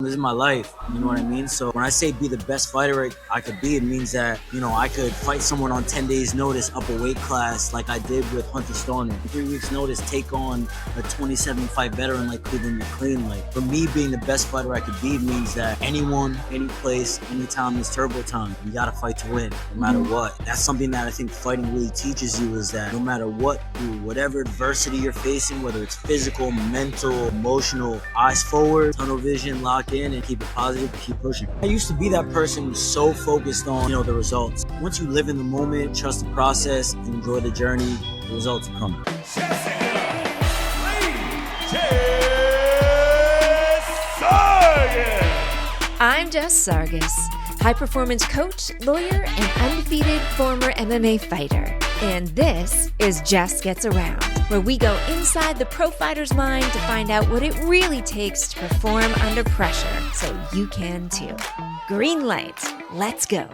This is my life, you know what I mean? So when I say be the best fighter I could be, it means that, I could fight someone on 10 days notice up a weight class like I did with Hunter Stone. In 3 weeks notice, take on a 27 fight veteran like Cleveland McLean. Like, for me, being the best fighter I could be means that anyone, any place, anytime is turbo time. You gotta fight to win, no matter what. That's something that I think fighting really teaches you, is that no matter what, through whatever adversity you're facing, whether it's physical, mental, emotional, eyes forward, tunnel vision, lock in, and keep it positive, keep pushing. I used to be that person who's so focused on, the results. Once you live in the moment, trust the process, and enjoy the journey, the results will come. Jess Sargus! I'm Jess Sargus, high-performance coach, lawyer, and undefeated former MMA fighter. And this is Jess Gets Around, where we go inside the pro fighter's mind to find out what it really takes to perform under pressure, so you can too. Green light, let's go.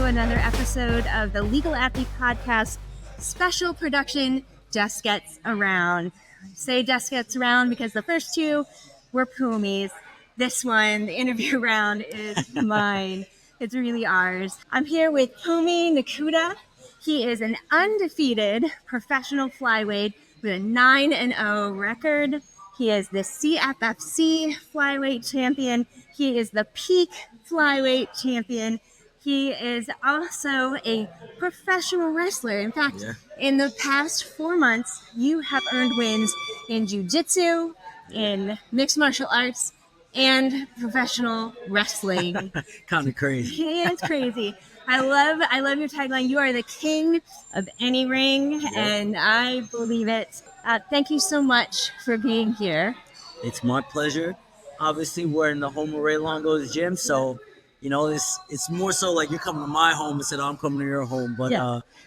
Another episode of the Legal Athlete Podcast special production, Jess Gets Around. I say Jess Gets Around because the first two were Phumi's. This one, the interview round, is mine. It's really ours. I'm here with Phumi Nkuta. He is an undefeated professional flyweight with a 9-0 record. He is the CFFC flyweight champion. He is the peak flyweight champion. He is also a professional wrestler. In fact, in the past 4 months, you have earned wins in jiu-jitsu, in mixed martial arts, and professional wrestling. Kind of crazy. Yeah, it's crazy. I love your tagline. You are the king of any ring, and I believe it. Thank you so much for being here. It's my pleasure. Obviously, we're in the home of Ray Longo's gym, so it's more so like you're coming to my home instead of I'm coming to your home. But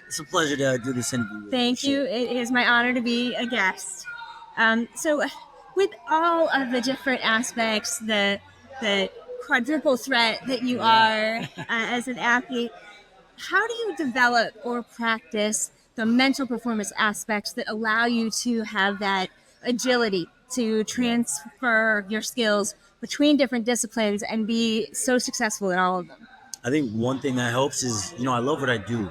it's a pleasure to do this interview. Thank you. It is my honor to be a guest. So with all of the different aspects, the quadruple threat that you are as an athlete, how do you develop or practice the mental performance aspects that allow you to have that agility to transfer your skills between different disciplines and be so successful in all of them? I think one thing that helps is, I love what I do.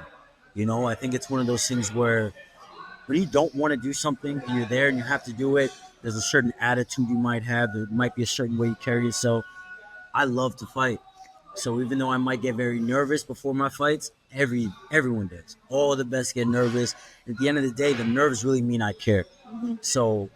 I think it's one of those things where when you don't want to do something, you're there and you have to do it. There's a certain attitude you might have. There might be a certain way you carry yourself. I love to fight. So even though I might get very nervous before my fights, everyone does. All the best get nervous. At the end of the day, the nerves really mean I care. Mm-hmm. So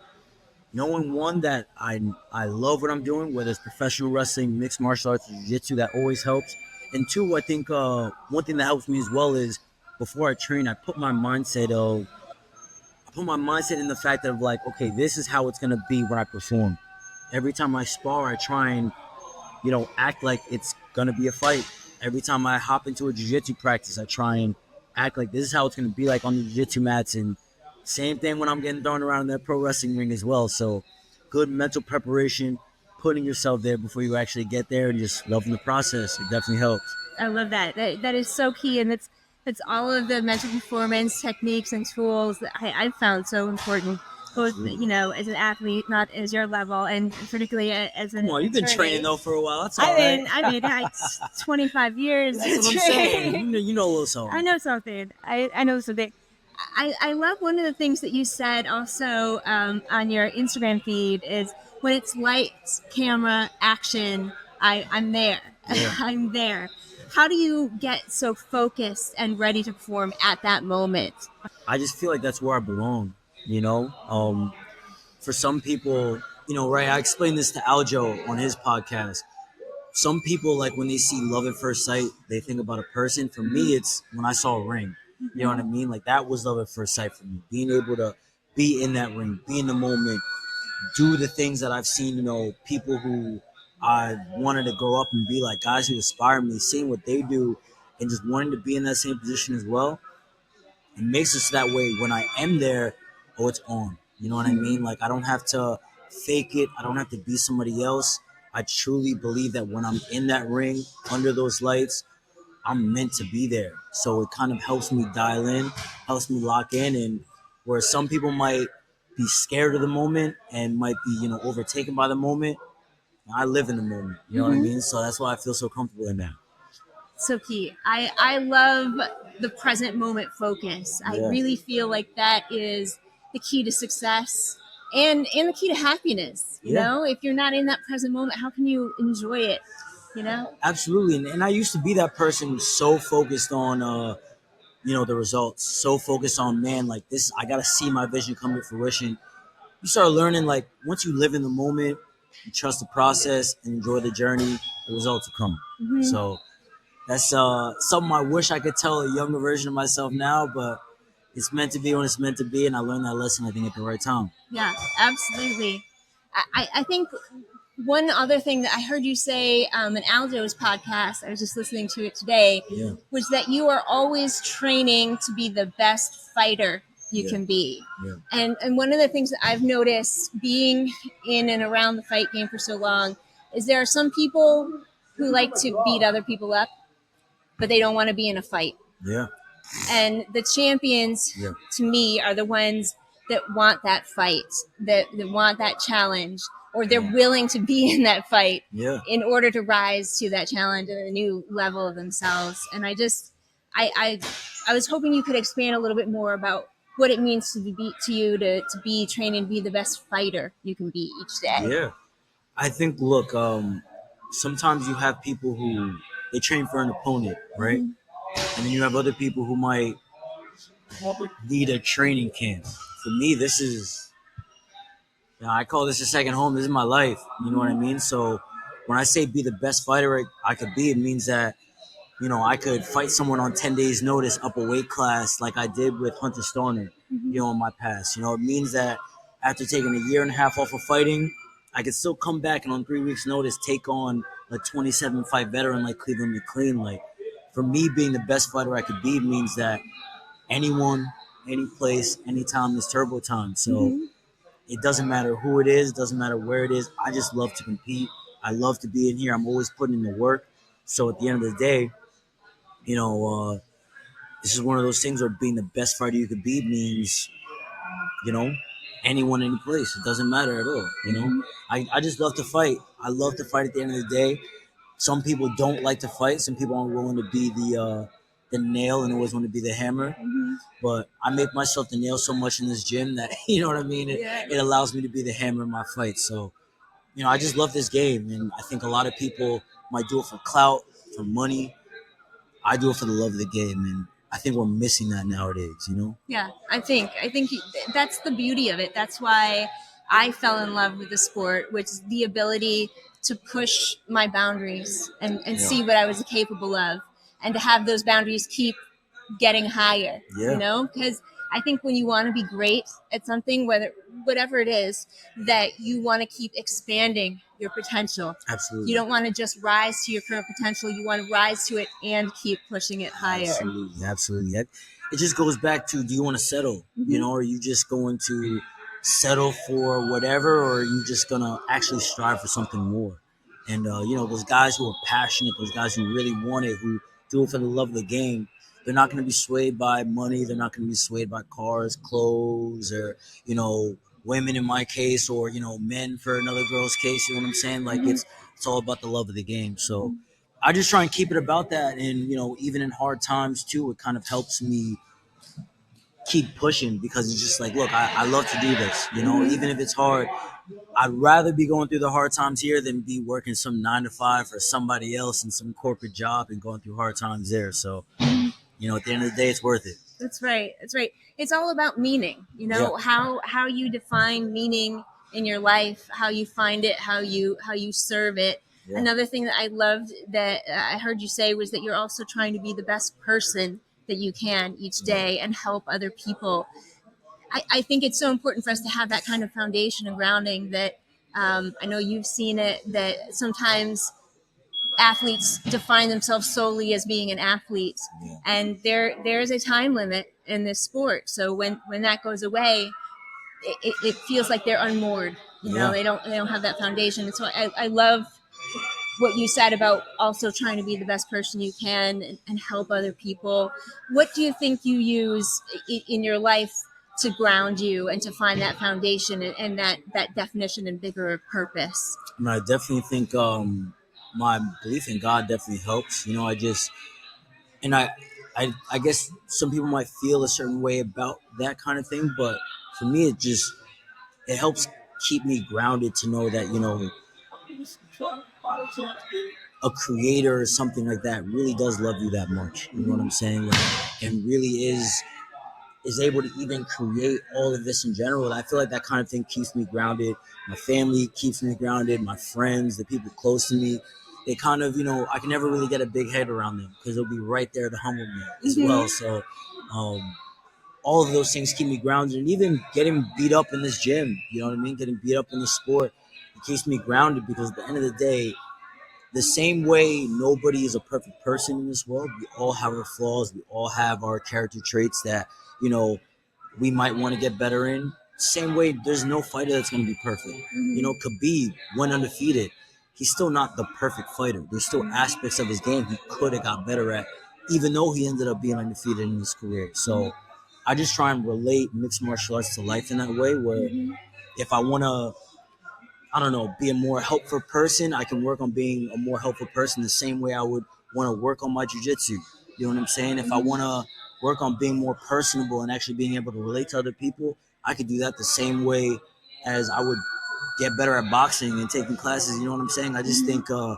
knowing, one, that I love what I'm doing, whether it's professional wrestling, mixed martial arts, jiu-jitsu, that always helps. And two, I think one thing that helps me as well is before I train, I put my mindset in the fact of like, okay, this is how it's going to be when I perform. Every time I spar, I try and, act like it's going to be a fight. Every time I hop into a jiu-jitsu practice, I try and act like this is how it's going to be like on the jiu-jitsu mats. And same thing when I'm getting thrown around in the pro wrestling ring as well. So good mental preparation, putting yourself there before you actually get there, and just loving the process. It definitely helps. I love that. That is so key. And that's all of the mental performance techniques and tools that I've found so important, both, as an athlete, not as your level, and particularly as an attorney. You've been training though for a while. That's all right. I mean, 25 years. That's what I'm saying. You know a little something. I know something. I know something. I love one of the things that you said also on your Instagram feed is when it's lights, camera, action, I'm there. Yeah. I'm there. How do you get so focused and ready to perform at that moment? I just feel like that's where I belong, For some people, right, I explained this to Aljo on his podcast. Some people, like when they see love at first sight, they think about a person. For me, it's when I saw a ring. You know what I mean? Like that was love at first sight for me. Being able to be in that ring, be in the moment, do the things that I've seen, people who I wanted to grow up and be like, guys who inspire me, seeing what they do and just wanting to be in that same position as well. It makes us that way when I am there, it's on. You know what I mean? Like I don't have to fake it. I don't have to be somebody else. I truly believe that when I'm in that ring under those lights, I'm meant to be there. So it kind of helps me dial in, helps me lock in. And where some people might be scared of the moment and might be, overtaken by the moment, I live in the moment. You know what I mean? So that's why I feel so comfortable in that. So key. I love the present moment focus. I really feel like that is the key to success and the key to happiness. You know, if you're not in that present moment, how can you enjoy it? Absolutely. And I used to be that person who's so focused on the results, so focused on, man, like this, I gotta see my vision come to fruition. You start learning, like, once you live in the moment, you trust the process and enjoy the journey, the results will come. So that's something I wish I could tell a younger version of myself now, but it's meant to be when it's meant to be, and I learned that lesson, I think, at the right time. Yeah, absolutely. I think one other thing that I heard you say in Aldo's podcast, I was just listening to it today, was that you are always training to be the best fighter you can be. And one of the things that I've noticed being in and around the fight game for so long is there are some people who like to beat other people up, but they don't want to be in a fight. And the champions, to me, are the ones that want that fight, that want that challenge, or they're willing to be in that fight in order to rise to that challenge at a new level of themselves. And I was hoping you could expand a little bit more about what it means to be trained and be the best fighter you can be each day. Yeah. I think, look, sometimes you have people who they train for an opponent, right? And then you have other people who might need a training camp. For me, this is, I call this a second home. This is my life. You know what I mean? So when I say be the best fighter I could be, it means that, I could fight someone on 10 days notice up a weight class like I did with Hunter Stoner, in my past. It means that after taking a year and a half off of fighting, I could still come back and on 3 weeks notice take on a 27 fight veteran like Cleveland McLean. Like, for me, being the best fighter I could be means that anyone, any place, anytime is turbo time. So it doesn't matter who it is, doesn't matter where it is. I just love to compete. I love to be in here. I'm always putting in the work. So at the end of the day, this is one of those things where being the best fighter you could be means, anyone, any place. It doesn't matter at all. I just love to fight. I love to fight at the end of the day. Some people don't like to fight. Some people aren't willing to be the nail and always want to be the hammer. But I make myself the nail so much in this gym that, you know what I mean? It allows me to be the hammer in my fight. So, I just love this game. And I think a lot of people might do it for clout, for money. I do it for the love of the game. And I think we're missing that nowadays, Yeah, I think that's the beauty of it. That's why I fell in love with the sport, which is the ability to push my boundaries and see what I was capable of, and to have those boundaries keep getting higher, because I think when you want to be great at something, whatever it is, that you want to keep expanding your potential. Absolutely. You don't want to just rise to your current potential. You want to rise to it and keep pushing it higher. Absolutely. It just goes back to, do you want to settle? Or are you just going to settle for whatever, or are you just going to actually strive for something more? And, those guys who are passionate, those guys who really want it, who do it for the love of the game, they're not going to be swayed by money. They're not going to be swayed by cars, clothes, or, women in my case, or, men for another girl's case. You know what I'm saying? Like, it's all about the love of the game. So I just try and keep it about that. And, even in hard times too, it kind of helps me keep pushing, because it's just like, look, I love to do this, even if it's hard. I'd rather be going through the hard times here than be working some 9 to 5 for somebody else in some corporate job and going through hard times there. So, at the end of the day, it's worth it. That's right. It's all about meaning, how you define meaning in your life, how you find it, how you serve it. Another thing that I loved that I heard you say was that you're also trying to be the best person that you can each day and help other people. I think it's so important for us to have that kind of foundation and grounding that I know you've seen it, that sometimes athletes define themselves solely as being an athlete, and there is a time limit in this sport. So when that goes away, it feels like they're unmoored. They don't have that foundation. And so I love what you said about also trying to be the best person you can and help other people. What do you think you use in your life to ground you and to find that foundation and that definition and bigger purpose? I mean, I definitely think my belief in God definitely helps. And I guess some people might feel a certain way about that kind of thing, but for me, it helps keep me grounded to know that a creator or something like that really does love you that much. You know what I'm saying? And really is able to even create all of this in general. And I feel like that kind of thing keeps me grounded. My family keeps me grounded. My friends, the people close to me, they kind of, I can never really get a big head around them because they'll be right there to humble me as well. So all of those things keep me grounded. And even getting beat up in this gym, you know what I mean? Getting beat up in the sport, it keeps me grounded because at the end of the day, the same way nobody is a perfect person in this world, we all have our flaws. We all have our character traits that, we might want to get better in. Same way, there's no fighter that's going to be perfect. Khabib went undefeated. He's still not the perfect fighter. There's still aspects of his game he could have got better at, even though he ended up being undefeated in his career. So I just try and relate mixed martial arts to life in that way where if I want to, I don't know, be a more helpful person, I can work on being a more helpful person the same way I would want to work on my jiu-jitsu. You know what I'm saying? If I want to work on being more personable and actually being able to relate to other people, I could do that the same way as I would get better at boxing and taking classes. You know what I'm saying? I just think the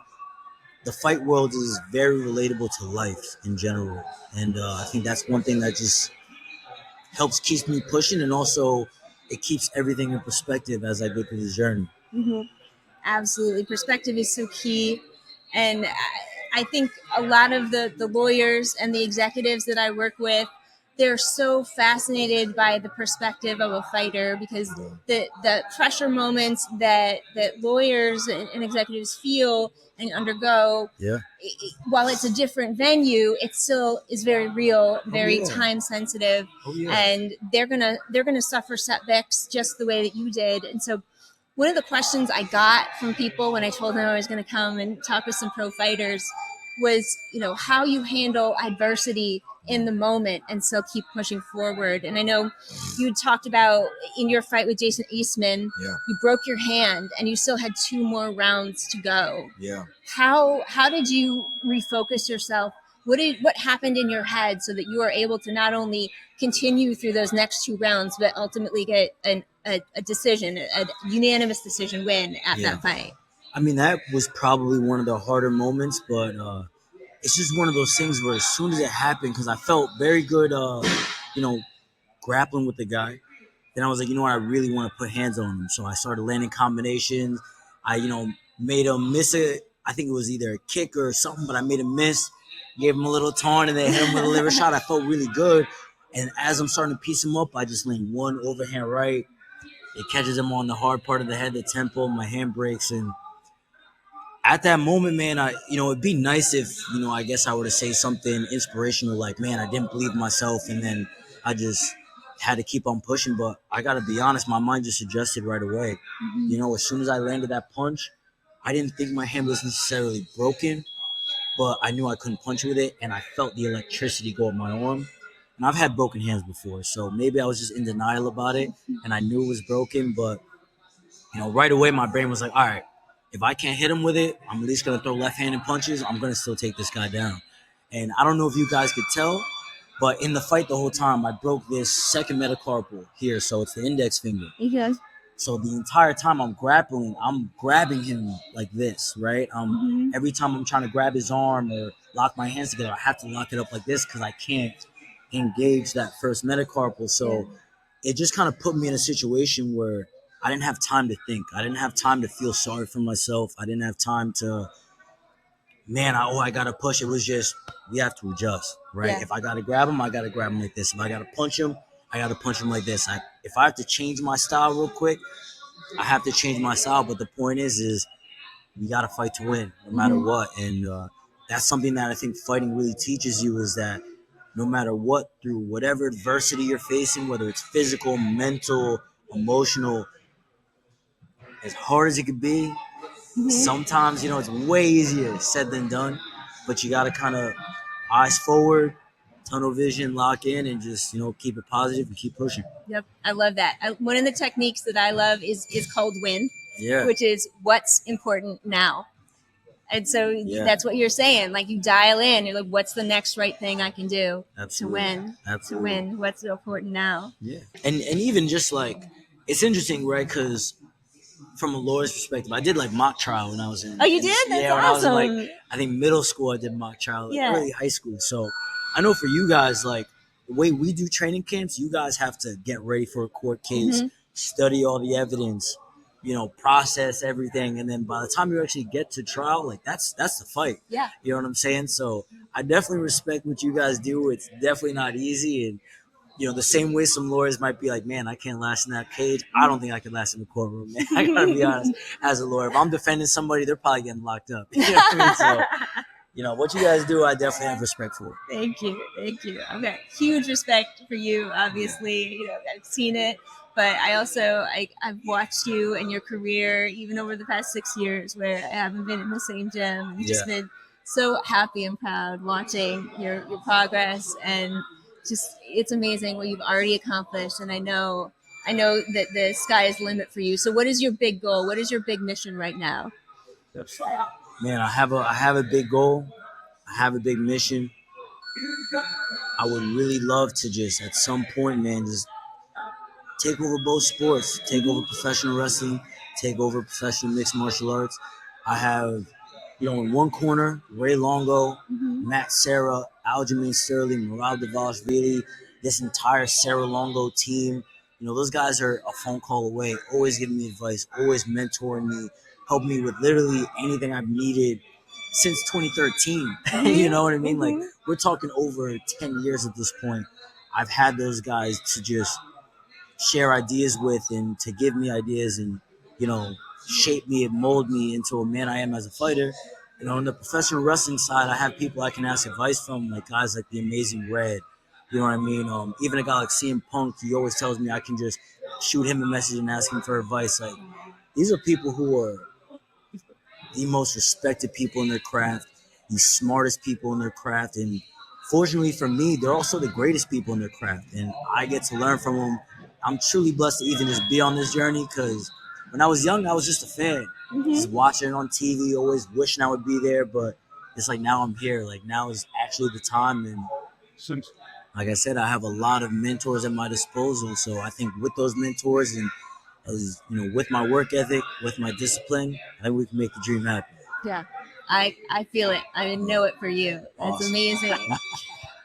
fight world is very relatable to life in general. And I think that's one thing that just helps keeps me pushing, and also it keeps everything in perspective as I go through this journey. Absolutely. Perspective is so key. And I think a lot of the lawyers and the executives that I work with, they're so fascinated by the perspective of a fighter because the pressure moments that lawyers and executives feel and undergo, while it's a different venue, it still is very real, very time sensitive, and they're gonna suffer setbacks just the way that you did. And so one of the questions I got from people when I told them I was going to come and talk with some pro fighters was, how you handle adversity in the moment and still keep pushing forward. And I know you talked about in your fight with Jason Eastman, you broke your hand and you still had 2 more rounds to go. How did you refocus yourself? What happened in your head so that you were able to not only continue through those next 2 rounds, but ultimately get a decision, a unanimous decision win at that fight? I mean, that was probably one of the harder moments, but it's just one of those things where as soon as it happened, because I felt very good, grappling with the guy, then I was like, I really want to put hands on him. So I started landing combinations. I, made him miss it. I think it was either a kick or something, but I made him miss. Gave him a little taunt and then hit him with a liver shot. I felt really good. And as I'm starting to piece him up, I just land one overhand right. It catches him on the hard part of the head, the temple. My hand breaks. And at that moment, man, it'd be nice if, I guess I were to say something inspirational like, man, I didn't believe in myself. And then I just had to keep on pushing. But I got to be honest, my mind just adjusted right away. As soon as I landed that punch, I didn't think my hand was necessarily broken, but I knew I couldn't punch with it. And I felt the electricity go up my arm. And I've had broken hands before, so maybe I was just in denial about it. And I knew it was broken, but, right away my brain was like, all right, if I can't hit him with it, I'm at least going to throw left-handed punches. I'm going to still take this guy down. And I don't know if you guys could tell, but in the fight the whole time, I broke this second metacarpal here. So it's the index finger. So the entire time I'm grappling, I'm grabbing him like this, right? Every time I'm trying to grab his arm or lock my hands together, I have to lock it up like this because I can't engage that first metacarpal. So it just kind of put me in a situation where I didn't have time to think. I didn't have time to feel sorry for myself. I didn't have time to man, I got to push. It was just, we have to adjust, right? Yeah. If I got to grab him, I got to grab him like this. If I got to punch him, I got to punch him like this. If I have to change my style real quick, I have to change my style. But the point is you got to fight to win no matter what. And that's something that I think fighting really teaches you, is that no matter what, through whatever adversity you're facing, whether it's physical, mental, emotional, as hard as it could be, sometimes, it's way easier said than done, but you got to kind of eyes forward, tunnel vision, lock in, and just, keep it positive and keep pushing. Yep, I love that. One of the techniques that I love is called win, Yeah. which is what's important now. And so that's what you're saying. Like, you dial in, you're like, what's the next right thing I can do to win? Absolutely. To win. What's so important now? Yeah. And even just like, it's interesting, right? Because from a lawyer's perspective, I did like mock trial when I was in. Oh, you did? That's when awesome. I was in, I think middle school, I did mock trial, early high school. So I know for you guys, like the way we do training camps, you guys have to get ready for a court case, study all the evidence, process everything, and then by the time you actually get to trial, like that's the fight. Yeah. You know what I'm saying? So I definitely respect what you guys do. It's definitely not easy, and the same way some lawyers might be like, man, I can't last in that cage. I don't think I can last in the courtroom, man. I gotta be honest. As a lawyer, if I'm defending somebody, they're probably getting locked up. You know what I mean? So, what you guys do, I definitely have respect for. Thank you. I've got huge respect for you. Obviously, I've seen it, but I also I've watched you and your career even over the past 6 years, where I haven't been in the same gym, and just been so happy and proud watching your progress, and just, it's amazing what you've already accomplished. And I know that the sky is the limit for you. So what is your big goal? What is your big mission right now? Man, I have a big goal. I have a big mission. I would really love to just at some point, man, just take over both sports, take over professional wrestling, take over professional mixed martial arts. I have, in one corner, Ray Longo, Matt Serra, Aljamain Sterling, Mural Devashvili, this entire Serra Longo team. Those guys are a phone call away, always giving me advice, always mentoring me, helping me with literally anything I've needed since 2013. You know what I mean? Like, we're talking over 10 years at this point. I've had those guys to just share ideas with, and to give me ideas, and shape me and mold me into a man I am as a fighter. On the professional wrestling side, I have people I can ask advice from, like guys like the Amazing Red. You know what I mean? Even a guy like CM Punk, he always tells me I can just shoot him a message and ask him for advice. Like, these are people who are the most respected people in their craft, the smartest people in their craft, and fortunately for me, they're also the greatest people in their craft, and I get to learn from them. I'm truly blessed to even just be on this journey, because when I was young, I was just a fan, just watching it on TV, always wishing I would be there, but it's like now I'm here. Like, now is actually the time, and like I said, I have a lot of mentors at my disposal, so I think with those mentors and with my work ethic, with my discipline, I think we can make the dream happen. Yeah, I feel it. I know it for you. That's amazing.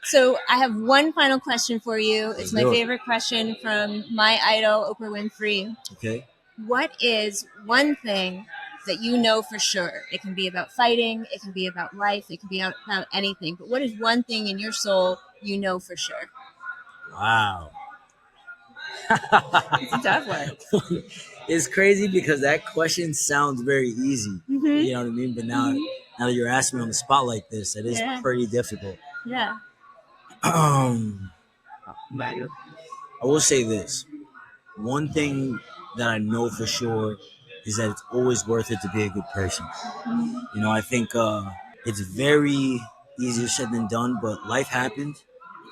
So I have one final question for you. It's my favorite question from my idol, Oprah Winfrey. Okay. What is one thing that you know for sure? It can be about fighting. It can be about life. It can be about anything. But what is one thing in your soul you know for sure? Wow. It's a tough one. It's crazy because that question sounds very easy. You know what I mean? But now that you're asking me on the spot like this, it is pretty difficult. Yeah. I will say this. One thing that I know for sure is that it's always worth it to be a good person. I think it's very easier said than done, but life happens,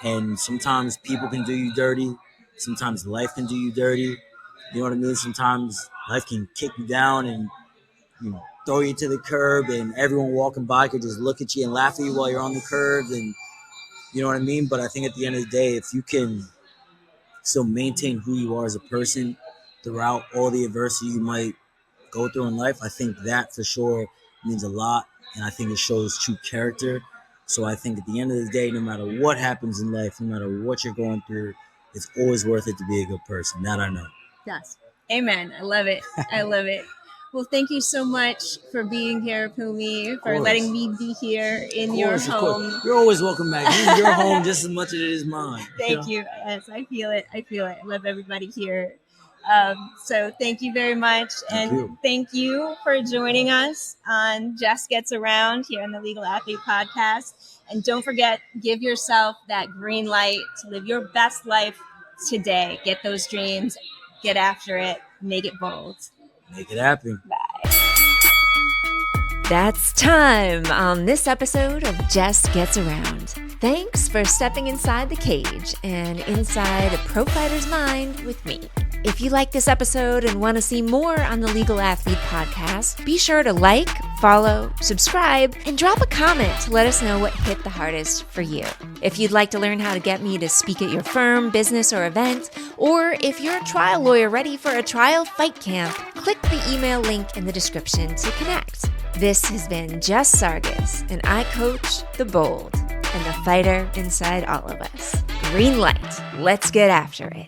and sometimes people can do you dirty. Sometimes life can do you dirty. You know what I mean? Sometimes life can kick you down and throw you to the curb, and everyone walking by could just look at you and laugh at you while you're on the curb, and you know what I mean? But I think at the end of the day, if you can still maintain who you are as a person throughout all the adversity you might go through in life, I think that for sure means a lot, and I think it shows true character. So I think at the end of the day, no matter what happens in life, no matter what you're going through, it's always worth it to be a good person. That I know. Yes. Amen. I love it. I love it. Well, thank you so much for being here, Phumi, for course. letting me be here in your Of home. course. You're always welcome back. This is your home just as much as it is mine. Thank you. Yes, I feel it. I love everybody here. So thank you very much. Thank you for joining us on Jess Gets Around here on the Legal Athlete Podcast. And don't forget, give yourself that green light to live your best life today. Get those dreams, get after it, make it bold. Make it happen. Bye. That's time on this episode of Jess Gets Around. Thanks for stepping inside the cage and inside a pro fighter's mind with me. If you like this episode and want to see more on the Legal Athlete Podcast, be sure to like, follow, subscribe, and drop a comment to let us know what hit the hardest for you. If you'd like to learn how to get me to speak at your firm, business, or event, or if you're a trial lawyer ready for a trial fight camp, click the email link in the description to connect. This has been Jess Sargus, and I coach the bold and the fighter inside all of us. Green light, let's get after it.